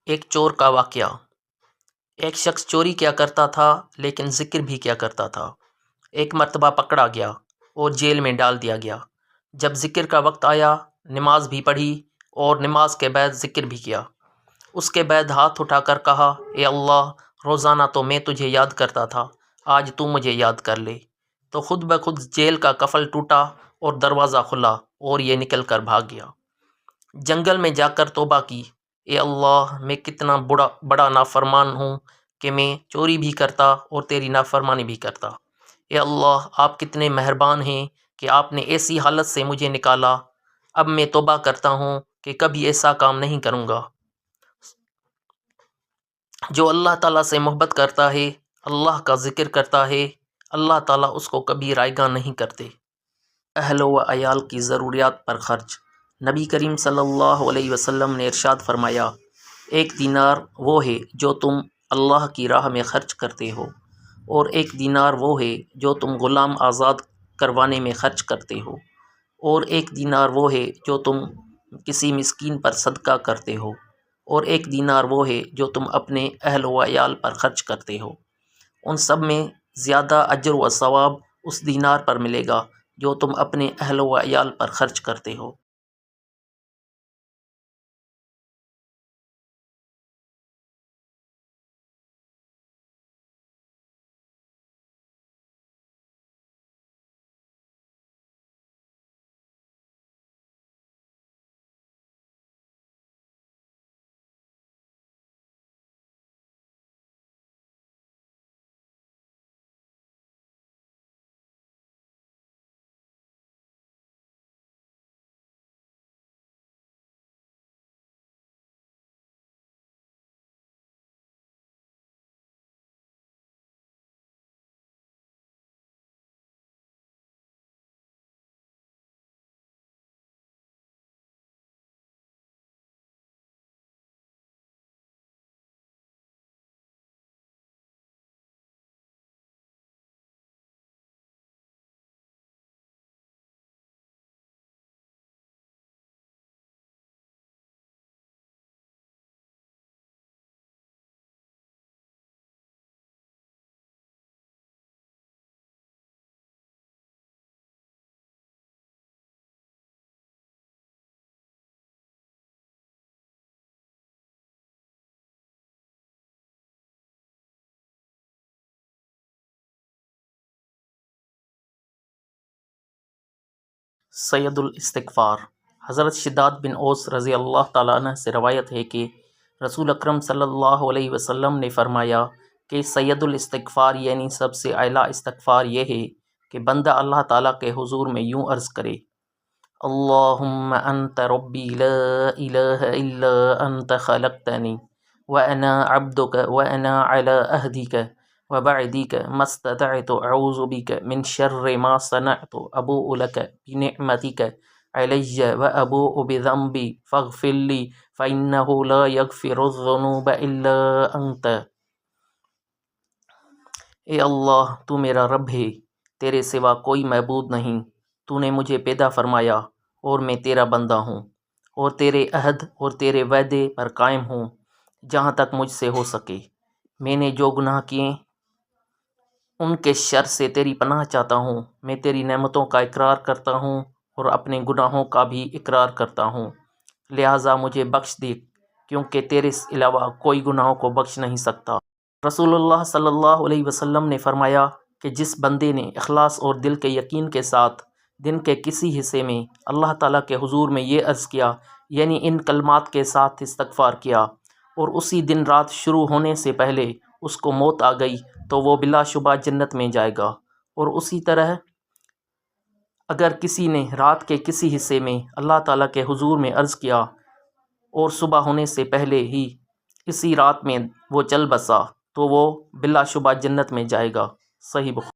ایک چور کا واقعہ۔ ایک شخص چوری کیا کرتا تھا لیکن ذکر بھی کیا کرتا تھا۔ ایک مرتبہ پکڑا گیا اور جیل میں ڈال دیا گیا۔ جب ذکر کا وقت آیا، نماز بھی پڑھی اور نماز کے بعد ذکر بھی کیا۔ اس کے بعد ہاتھ اٹھا کر کہا، اے اللہ، روزانہ تو میں تجھے یاد کرتا تھا، آج تو مجھے یاد کر لے۔ تو خود بخود جیل کا قفل ٹوٹا اور دروازہ کھلا اور یہ نکل کر بھاگ گیا۔ جنگل میں جا کر توبہ کی، اے اللہ، میں کتنا بڑا نافرمان ہوں کہ میں چوری بھی کرتا اور تیری نافرمانی بھی کرتا۔ اے اللہ، آپ کتنے مہربان ہیں کہ آپ نے ایسی حالت سے مجھے نکالا۔ اب میں توبہ کرتا ہوں کہ کبھی ایسا کام نہیں کروں گا۔ جو اللہ تعالیٰ سے محبت کرتا ہے، اللہ کا ذکر کرتا ہے، اللہ تعالیٰ اس کو کبھی رائیگاں نہیں کرتے۔ اہل و عیال کی ضروریات پر خرچ۔ نبی کریم صلی اللہ علیہ وسلم نے ارشاد فرمایا، ایک دینار وہ ہے جو تم اللہ کی راہ میں خرچ کرتے ہو، اور ایک دینار وہ ہے جو تم غلام آزاد کروانے میں خرچ کرتے ہو، اور ایک دینار وہ ہے جو تم کسی مسکین پر صدقہ کرتے ہو، اور ایک دینار وہ ہے جو تم اپنے اہل و عیال پر خرچ کرتے ہو۔ ان سب میں زیادہ اجر و ثواب اس دینار پر ملے گا جو تم اپنے اہل و عیال پر خرچ کرتے ہو۔ سید الاستغفار۔ حضرت شداد بن اوس رضی اللہ تعالیٰ عنہ سے روایت ہے کہ رسول اکرم صلی اللہ علیہ وسلم نے فرمایا کہ سید الاستغفار یعنی سب سے اعلیٰ استغفار یہ ہے کہ بندہ اللہ تعالیٰ کے حضور میں یوں عرض کرے، اللہم انت ربی لا الہ الا انت خلقتنی وانا عبدک وانا علی عہدک وبعدک ما استطعت اعوذ بک من شر ما صنعت ابوء لک بنعمتک علی وابوء بذنبی فاغفر لی فانہ لا یغفر الذنوب الا انت۔ اے اللہ، تو میرا رب ہے، تیرے سوا کوئی معبود نہیں، تو نے مجھے پیدا فرمایا اور میں تیرا بندہ ہوں، اور تیرے عہد اور تیرے وعدے پر قائم ہوں جہاں تک مجھ سے ہو سکے۔ میں نے جو گناہ کیے ان کے شر سے تیری پناہ چاہتا ہوں۔ میں تیری نعمتوں کا اقرار کرتا ہوں اور اپنے گناہوں کا بھی اقرار کرتا ہوں، لہٰذا مجھے بخش دے کیونکہ تیرے علاوہ کوئی گناہوں کو بخش نہیں سکتا۔ رسول اللہ صلی اللہ علیہ وسلم نے فرمایا کہ جس بندے نے اخلاص اور دل کے یقین کے ساتھ دن کے کسی حصے میں اللہ تعالیٰ کے حضور میں یہ عرض کیا، یعنی ان کلمات کے ساتھ استغفار کیا، اور اسی دن رات شروع ہونے سے پہلے اس کو موت آ گئی تو وہ بلا شبہ جنت میں جائے گا۔ اور اسی طرح اگر کسی نے رات کے کسی حصے میں اللہ تعالیٰ کے حضور میں عرض کیا اور صبح ہونے سے پہلے ہی اسی رات میں وہ چل بسا تو وہ بلا شبہ جنت میں جائے گا۔ صحیح بخاری۔